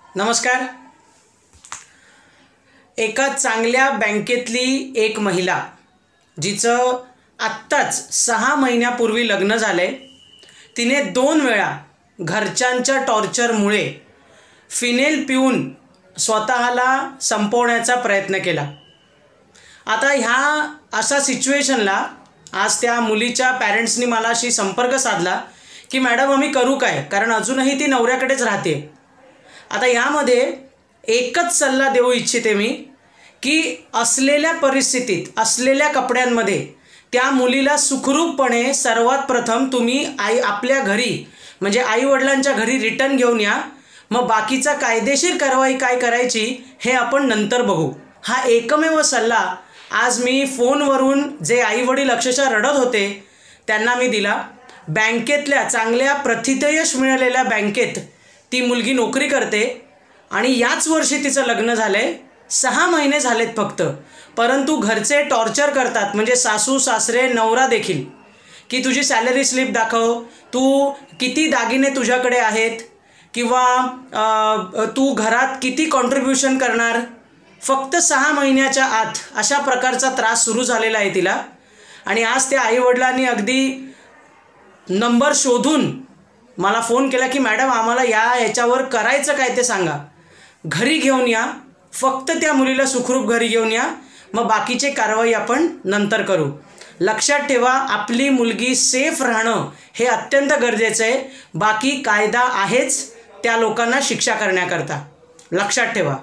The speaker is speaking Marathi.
नमस्कार। एका चांगल्या बँकेतली एक महिला जिचं आत्ताच 6 महिन्यापूर्वी लग्न झालंय, तिने 2 वेळा घरच्यांच्या टॉर्चरमुळे फिनेल पिऊन स्वतःला संपवण्याचा प्रयत्न केला। आता ह्या अशा सिच्युएशनला आज त्या मुलीच्या पॅरेंट्सनी मलाशी संपर्क साधला की मॅडम आम्ही करू काय, कारण अजूनही ती नवऱ्याकडेच राहते। आता यामध्ये एकच सल्ला देऊ इच्छिते मी की असलेल्या परिस्थितीत असलेल्या कपड्यांमध्ये त्या मुलीला सुखरूपपणे सर्वात प्रथम तुम्ही आपल्या घरी म्हणजे आई-वडिलांच्या घरी रिटर्न घेऊन या। मग बाकीचा कायदेशीर कारवाई काय करायची हे आपण नंतर बघू। हा एकमेव सल्ला आज मी फोनवरून जे आई-वडील अक्षरशः रडत होते त्यांना मी दिला। बँकेतल्या चांगल्या प्रथितयश मिळालेल्या बँकेत ती मुलगी नोकरी करते आणि याच वर्षी तिचं लग्न झालंय। 6 महिने झालेत फक्त, परंतु घरचे टॉर्चर करतात, म्हणजे सासू सासरे नवरा देखील, की तुझी सॅलरी स्लिप दाखव, तू किती दागिने तुझ्याकडे आहेत, किंवा तू घरात किती कॉन्ट्रीब्युशन करणार। फक्त 6 महिन्याच्या आत अशा प्रकारचा त्रास सुरू झालेला आहे तिला। आणि आज त्या आईवडिलांनी अगदी नंबर शोधून मला फोन केला की मॅडम आम्हाला याच्यावर करायचं काय ते सांगा, घरी घेऊन या, फक्त त्या मुलीला सुखरूप घरी घेऊन या, मग बाकीची कारवाई आपण नंतर करू। लक्षात ठेवा, आपली मुलगी सेफ राहणं हे अत्यंत गरजेचं आहे। बाकी कायदा आहेच त्या लोकांना शिक्षा करण्याकरता, लक्षात ठेवा।